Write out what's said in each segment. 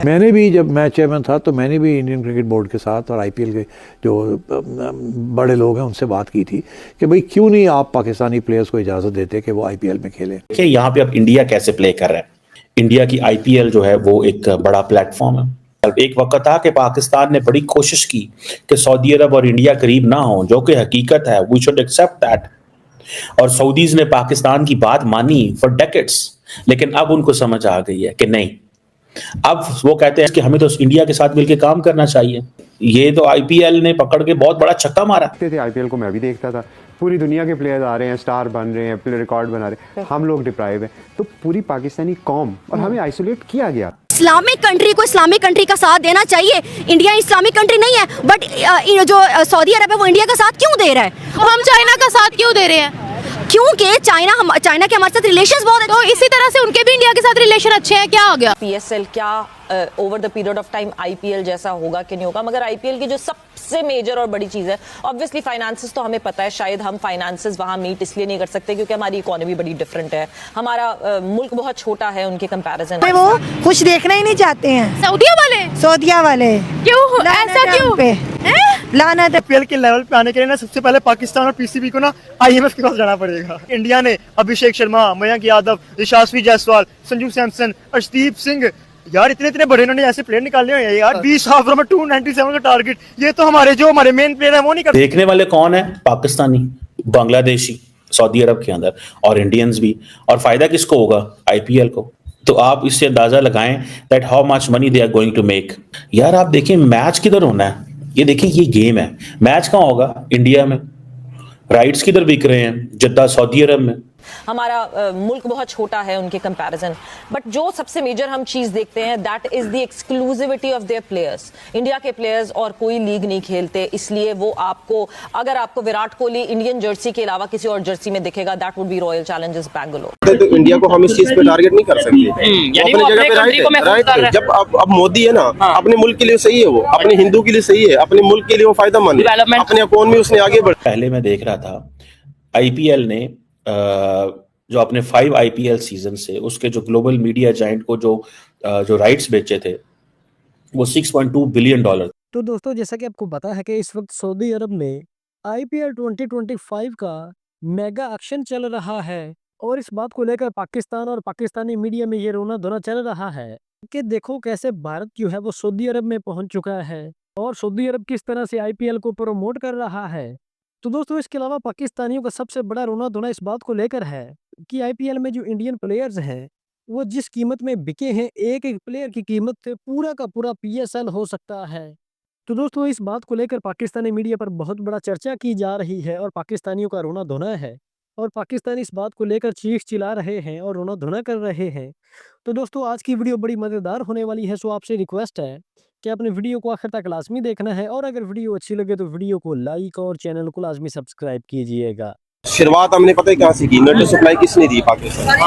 मैंने भी जब मैं चेयरमैन था तो मैंने भी इंडियन क्रिकेट बोर्ड के साथ और आईपीएल के जो बड़े लोग हैं उनसे बात की थी कि भाई क्यों नहीं आप पाकिस्तानी प्लेयर्स को इजाज़त देते कि वो आईपीएल में खेलें। देखिए यहाँ पे अब इंडिया कैसे प्ले कर रहा है। इंडिया की आईपीएल जो है वो एक बड़ा प्लेटफॉर्म है। एक वक्त था कि पाकिस्तान ने बड़ी कोशिश की कि सऊदी अरब और इंडिया करीब ना हो, जो कि हकीकत है, वी शुड एक्सेप्ट दैट। और सऊदीज ने पाकिस्तान की बात मानी फॉर डेकेड्स, लेकिन अब उनको समझ आ गई है कि नहीं, अब वो कहते हैं कि हमें तो इंडिया के साथ मिलकर काम करना चाहिए। ये तो आईपीएल ने पकड़ के बहुत बड़ा छक्का मारा। आईपीएल को मैं भी देखता था, पूरी दुनिया के प्लेयर्स आ रहे हैं, स्टार बन रहे हैं, प्ले रिकॉर्ड बना रहे हैं, हम लोग डिप्राइव हैं। तो पूरी पाकिस्तानी कौम और हमें आइसोलेट किया गया। इस्लामिक कंट्री को इस्लामिक कंट्री का साथ देना चाहिए। इंडिया इस्लामिक कंट्री नहीं है, बट जो सऊदी अरब है वो इंडिया का साथ क्यों दे रहा है? हम चाइना का साथ क्यों दे रहे हैं? क्योंकि चाइना के हमारे साथ रिलेशंस बहुत तो इसी तरह से उनके भी इंडिया के साथ रिलेशन अच्छे हैं। क्या हो गया? पीएसएल क्या over the period of time IPL जैसा होगा कि नहीं होगा, मगर आईपीएल की जो सबसे मेजर और बड़ी चीज है ऑब्वियसली फाइनेंसेस। तो हमें पता है शायद हम फाइनेंसेस वहां मीट इसलिए नहीं कर सकते क्योंकि हमारी इकोनॉमी बड़ी डिफरेंट है, हमारा मुल्क बहुत छोटा है उनके कंपैरिजन में। वो कुछ देखना ही नहीं चाहते हैं सऊदिया वाले क्यों ऐसा क्यों? लानत है। आईपीएल के लेवल पे आने के लिए ना सबसे पहले पाकिस्तान और पीसीबी को ना आईएमएफ के पास जाना पड़ेगा। इंडिया ने अभिषेक शर्मा, मयंक यादव, यशस्वी जायसवाल, संजू सैमसन, अर्शदीप सिंह, यार इतने बड़े इन्होंने ऐसे प्लेयर निकाले हुए हैं यार। 20 हाफ में 297 का टारगेट, ये तो हमारे मेन प्लेयर है वो नहीं करते। देखने वाले कौन है? पाकिस्तानी, बांग्लादेशी, सऊदी अरब के अंदर, और इंडियंस भी। और फायदा किसको होगा? आईपीएल को। तो आप इससे अंदाजा लगाएं that how much money they are going to make. यार आप देखिए मैच किधर होना है, ये देखिए ये गेम है, मैच कहाँ होगा? इंडिया में। राइट्स किधर बिक रहे हैं? जद्दा, सऊदी अरब में। हमारा मुल्क बहुत छोटा है उनके कंपैरिजन, बट जो सबसे मेजर हम चीज देखते हैं that is the exclusivity of their players. India के प्लेयर्स और कोई लीग नहीं खेलते, इसलिए वो आपको, अगर आपको विराट कोहली इंडियन जर्सी के अलावा किसी और जर्सी में दिखेगा, that would be royal Challengers Bangalore. तो इंडिया को हम इस चीज पे टारगेट नहीं कर सकते, अपनी जगह पे राइट है। जब अब मोदी है ना, अपने मुल्क के लिए सही है, वो अपने हिंदू के लिए सही है, अपने मुल्क के लिए वो फायदेमंद है, अपने इकोनॉमी उसने आगे बढ़। पहले मैं देख रहा था आईपीएल ने जो अपने 5 आईपीएल सीजन से उसके जो ग्लोबल मीडिया जायंट को जो राइट्स बेचे थे वो $6.2 बिलियन। तो दोस्तों जैसा कि आपको पता है कि इस वक्त सऊदी अरब में आईपीएल 2025 का मेगा एक्शन चल रहा है और इस बात को लेकर पाकिस्तान और पाकिस्तानी मीडिया में ये रोना धोना चल रहा है कि देखो कैसे भारत जो है वो सऊदी अरब में पहुंच चुका है और सऊदी अरब किस तरह से आईपीएल को प्रमोट कर रहा है। तो दोस्तों इसके अलावा पाकिस्तानियों का सबसे बड़ा रोना धोना इस बात को लेकर है कि आईपीएल में जो इंडियन प्लेयर्स हैं वो जिस कीमत में बिके हैं, एक एक प्लेयर की कीमत से पूरा का पूरा पीएसएल हो सकता है। तो दोस्तों इस बात को लेकर पाकिस्तानी मीडिया पर बहुत बड़ा चर्चा की जा रही है और पाकिस्तानियों का रोना धोना है और पाकिस्तानी इस बात को लेकर चीख चिल्ला रहे हैं और रोना धोना कर रहे हैं। तो दोस्तों आज की वीडियो बड़ी मज़ेदार होने वाली है, सो आपसे रिक्वेस्ट है कि आपने वीडियो को आखिर तक लाजमी देखना है और अगर वीडियो अच्छी लगे तो वीडियो को लाइक और चैनल को लाजमी सब्सक्राइब कीजिएगा। शुरुआत हमने पता है कहाँ से की, नेट सप्लाई किसने दी? पाकिस्तान।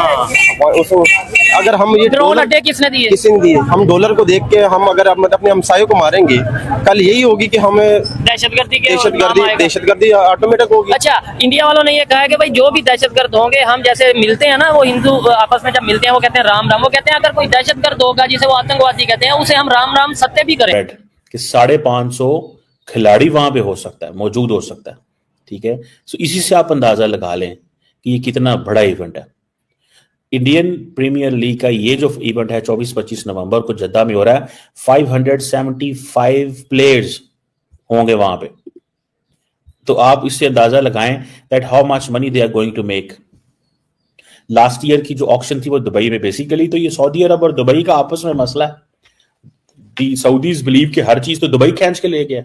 अगर हम ये डॉलर किसने दिए? हम डॉलर को देख के हम अगर अपने हमसायों को मारेंगे, कल यही होगी कि हमें दहशतगर्दी ऑटोमेटिक होगी। अच्छा, इंडिया वालों ने ये कहा कि भाई जो भी दहशतगर्द होंगे, हम जैसे मिलते हैं ना, वो हिंदू आपस में जब मिलते हैं वो कहते हैं राम राम, वो कहते हैं अगर कोई दहशतगर्द होगा जिसे वो आतंकवादी कहते हैं उसे हम राम राम सत्य भी करें। कि 550 खिलाड़ी वहां पे हो सकता है, मौजूद हो सकता है, ठीक है। सो इसी से आप अंदाजा लगा लें कि ये कितना बड़ा इवेंट है। इंडियन प्रीमियर लीग का ये जो इवेंट है 24-25 नवंबर को जद्दा में हो रहा है, 575 प्लेयर्स होंगे वहां पे। तो आप इससे अंदाजा लगाएं that how much money they are going to make. Last year की जो ऑक्शन थी वो दुबई में, बेसिकली तो ये सऊदी अरब और दुबई का आपस में मसला है। दी सऊदीज बिलीव कि हर चीज तो दुबई खींच के ले गया।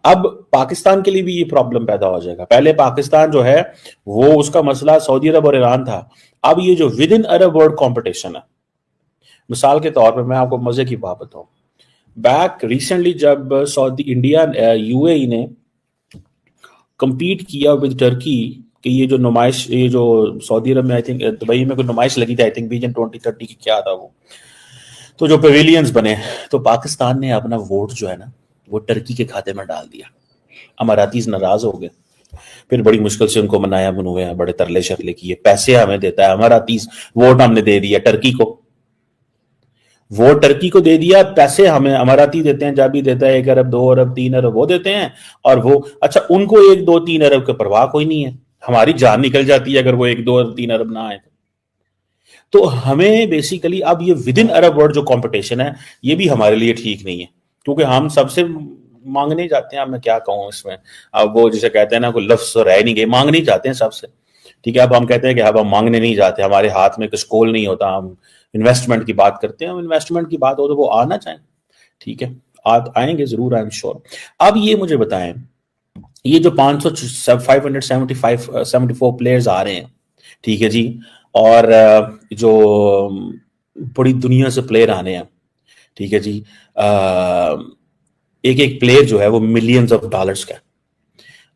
अब पाकिस्तान के लिए भी ये प्रॉब्लम पैदा हो जाएगा। पहले पाकिस्तान जो है वो उसका मसला सऊदी अरब और ईरान था, अब ये जो with in Arab world competition है। मिसाल के तौर पे मैं आपको मजे की बात बताऊं, बैक रिसेंटली जब यूएई ने compete किया विद टर्की कि ये जो नुमाइश, ये जो सऊदी अरब में आई थिंक दुबई में कोई नुमाइश लगी थी, आई थिंक विजन 2030 की क्या था वो, तो जो पेविलियंस बने, तो पाकिस्तान ने अपना वोट जो है ना वो टर्की के खाते में डाल दिया। अमारातीज नाराज हो गए, फिर बड़ी मुश्किल से उनको मनाया मनवाया, बड़े तरले शरले किए, पैसे हमें देता है अमारातीज, वोट हमने दे दिया टर्की को। वो टर्की को दे दिया, पैसे हमें अमाराती देते हैं, जाबी देता है 1 अरब 2 अरब 3 अरब वो देते हैं, और वो अच्छा उनको 1 2 3 अरब की परवाह कोई नहीं है, हमारी जान निकल जाती है अगर वो 1 2 3 अरब ना आए। तो हमें बेसिकली अब ये विद इन अरब वर्ल्ड जो कंपटीशन है ये भी हमारे लिए ठीक नहीं है, क्योंकि हम सबसे मांगने जाते हैं। अब मैं क्या कहूँ इसमें, अब वो जिसे कहते हैं ना कोई लफ्ज रह नहीं गए, मांगने जाते हैं सबसे, ठीक है। अब हम कहते हैं कि अब हम मांगने नहीं जाते, हमारे हाथ में कुछ कोल नहीं होता, हम इन्वेस्टमेंट की बात करते हैं। हम इन्वेस्टमेंट की बात हो तो वो आना चाहें, ठीक है, आएंगे जरूर, आई एम श्योर। अब ये मुझे बताएं, ये जो 574 प्लेयर्स आ रहे हैं, ठीक है जी, और जो बड़ी दुनिया से प्लेयर आने हैं, ठीक है जी, एक एक प्लेयर जो है वो मिलियंस ऑफ डॉलर्स का।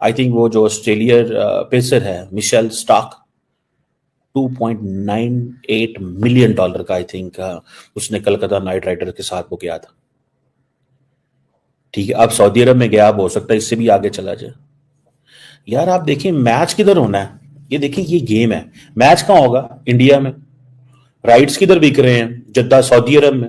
आई थिंक वो जो ऑस्ट्रेलियर पेसर है मिशेल स्टार्क, $2.98 मिलियन का आई थिंक उसने कलकत्ता नाइट राइडर के साथ वो किया था, ठीक है। अब सऊदी अरब में गया, अब हो सकता है इससे भी आगे चला जाए। यार आप देखिए मैच किधर होना है, ये देखिए ये गेम है, मैच कहाँ होगा? इंडिया में। राइट्स किधर बिक रहे हैं? जद्दा सऊदी अरब में।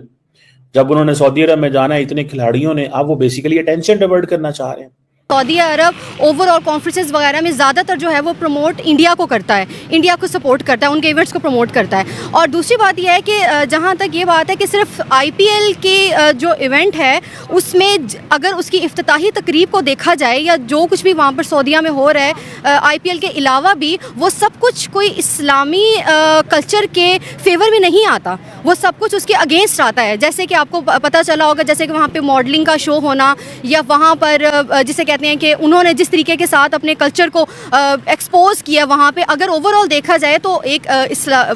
जब उन्होंने सऊदी अरब में जाना है इतने खिलाड़ियों ने, अब वो बेसिकली अटेंशन डाइवर्ट करना चाह रहे हैं। सऊदी अरब ओवरऑल कॉन्फ्रेंसेस वगैरह में ज़्यादातर जो है वो प्रमोट इंडिया को करता है, इंडिया को सपोर्ट करता है, उनके इवेंट्स को प्रमोट करता है। और दूसरी बात यह है कि जहाँ तक ये बात है कि सिर्फ आईपीएल के जो इवेंट है उसमें अगर उसकी इफ्तिताही तकरीब को देखा जाए या जो कुछ भी वहाँ पर सऊदीया में हो रहा है आईपीएल के अलावा भी, वो सब कुछ कोई इस्लामी कल्चर के फेवर में नहीं आता, वो सब कुछ उसके अगेंस्ट आता है। जैसे कि आपको पता चला होगा, जैसे कि वहाँ पर मॉडलिंग का शो होना, या वहाँ पर जिसे कहते हैं कि उन्होंने जिस तरीके के साथ अपने कल्चर को एक्सपोज किया वहाँ पे, अगर ओवरऑल देखा जाए तो एक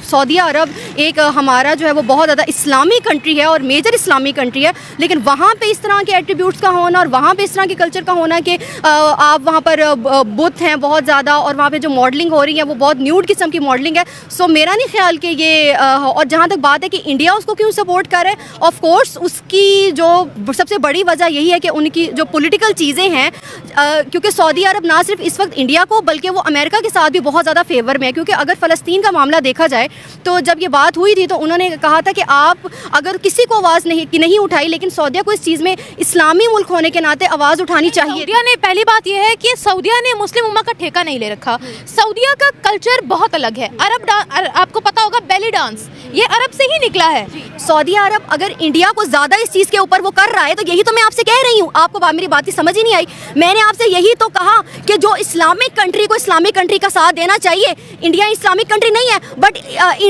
सऊदी अरब एक हमारा जो है वो बहुत ज़्यादा इस्लामी कंट्री है और मेजर इस्लामी कंट्री है, लेकिन वहाँ पे इस तरह के एट्रीब्यूट्स का होना और वहाँ पे इस तरह के कल्चर का होना कि आप वहाँ पर बुत हैं बहुत ज़्यादा, और वहाँ पे जो मॉडलिंग हो रही है वो बहुत न्यूड किस्म की मॉडलिंग है। सो मेरा नहीं ख्याल कि ये और जहाँ तक बात है कि इंडिया उसको क्यों सपोर्ट कर रहा है, ऑफ कोर्स उसकी जो सबसे बड़ी वजह यही है कि उनकी जो पॉलिटिकल चीज़ें हैं, क्योंकि सऊदी अरब ना सिर्फ इस वक्त इंडिया को बल्कि वो अमेरिका के साथ भी बहुत ज़्यादा फेवर में है। क्योंकि अगर फ़लस्तीन का मामला देखा जाए तो जब ये बात हुई थी तो उन्होंने कहा था कि आप अगर किसी को आवाज़ नहीं उठाई, लेकिन सऊदीया को इस चीज़ में इस्लामी मुल्क होने के नाते आवाज़ उठानी चाहिए। सऊदीया ने, पहली बात यह है कि सऊदीया ने मुस्लिम उम्मा का ठेका नहीं ले रखा। सऊदीया का कल्चर बहुत अलग है। आपको पता होगा बेली डांस, ये अरब से ही निकला है। सऊदी अरब अगर इंडिया को ज़्यादा इस चीज़ के ऊपर वो कर रहा है तो यही तो मैं आपसे कह रही हूँ, आपको मेरी बात की समझ ही नहीं आई। मैंने आपसे यही तो कहा कि जो इस्लामिक कंट्री को इस्लामिक कंट्री का साथ देना चाहिए, इंडिया इस्लामिक कंट्री नहीं है, बट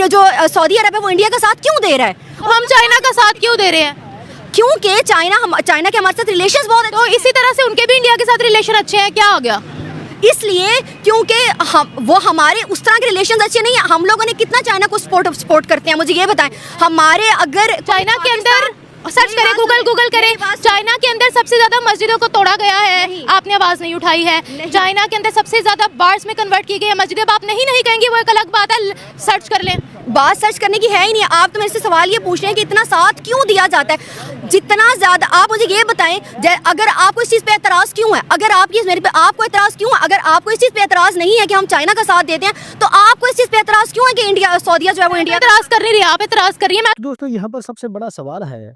जो सऊदी अरब है वो इंडिया का साथ क्यों दे रहा है? हम चाइना का साथ क्यों दे रहे हैं? क्योंकि चाइना के हमारे साथ रिलेशंस बहुत, तो इसी तरह से उनके भी इंडिया के साथ रिलेशन अच्छे हैं, क्या हो गया? इसलिए क्योंकि वो हमारे उस तरह के रिलेशंस अच्छे नहीं है। हम लोगों ने कितना चाइना को सपोर्ट करते हैं, मुझे ये बताएं। हमारे अगर चाइना के अंदर सर्च करें, गूगल करें, चाइना के अंदर सबसे ज्यादा मस्जिदों को तोड़ा गया है, आपने आवाज नहीं उठाई है। चाइना के अंदर सबसे ज्यादा बार्स में कन्वर्ट की गई है मस्जिदें, आप नहीं कहेंगे, वो एक अलग बात है, सर्च कर लें। बात सर्च करने की है ही नहीं। आप तो मेरे से सवाल ये पूछ रहे हैं कि इतना साथ क्यों दिया जाता है, जितना ज्यादा। आप मुझे ये बताएं, अगर आपको इस चीज पे एतराज क्यों है, अगर आपको एतराज क्यों है, अगर आपको इस चीज पे एतराज नहीं है कि हम चाइना का साथ देते हैं, तो आपको इस चीज पे एतराज क्यों है कि इंडिया सऊदीया जो है वो इंडिया एतराज कर नहीं रही, आप एतराज कर रही है। दोस्तों यहाँ पर सबसे बड़ा सवाल है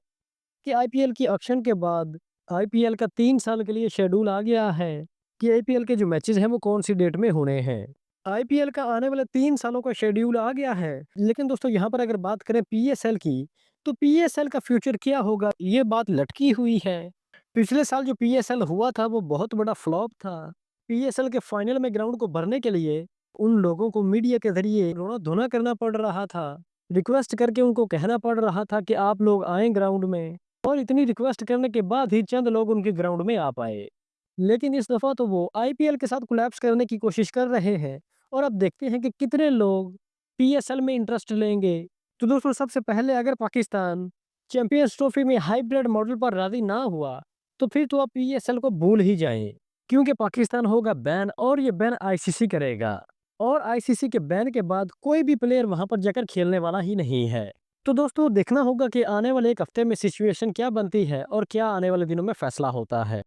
कि आईपीएल की ऑक्शन के बाद आईपीएल का 3 साल के लिए शेड्यूल आ गया है कि आईपीएल के जो मैचेस हैं वो कौन सी डेट में होने हैं। आईपीएल का आने वाले 3 सालों का शेड्यूल आ गया है, लेकिन दोस्तों यहाँ पर अगर बात करें पीएसएल की, तो पीएसएल का फ्यूचर क्या होगा ये बात लटकी हुई है। पिछले साल जो पीएसएल हुआ था वो बहुत बड़ा फ्लॉप था। पीएसएल के फाइनल में ग्राउंड को भरने के लिए उन लोगों को मीडिया के जरिए रोना धोना करना पड़ रहा था, रिक्वेस्ट करके उनको कहना पड़ रहा था कि आप लोग आए ग्राउंड में, और इतनी रिक्वेस्ट करने के बाद ही चंद लोग उनके ग्राउंड में आ पाए। लेकिन इस दफ़ा तो वो आईपीएल के साथ कोलैप्स करने की कोशिश कर रहे हैं, और अब देखते हैं कि कितने लोग पीएसएल में इंटरेस्ट लेंगे। तो दोस्तों सबसे पहले अगर पाकिस्तान चैंपियंस ट्रॉफी में हाइब्रिड मॉडल पर राजी ना हुआ तो फिर तो आप पीएसएल को भूल ही जाएं, क्योंकि पाकिस्तान होगा बैन, और ये बैन आईसीसी करेगा, और आईसीसी के बैन के बाद कोई भी प्लेयर वहां पर जाकर खेलने वाला ही नहीं है। तो दोस्तों देखना होगा कि आने वाले एक हफ्ते में सिचुएशन क्या बनती है और क्या आने वाले दिनों में फैसला होता है।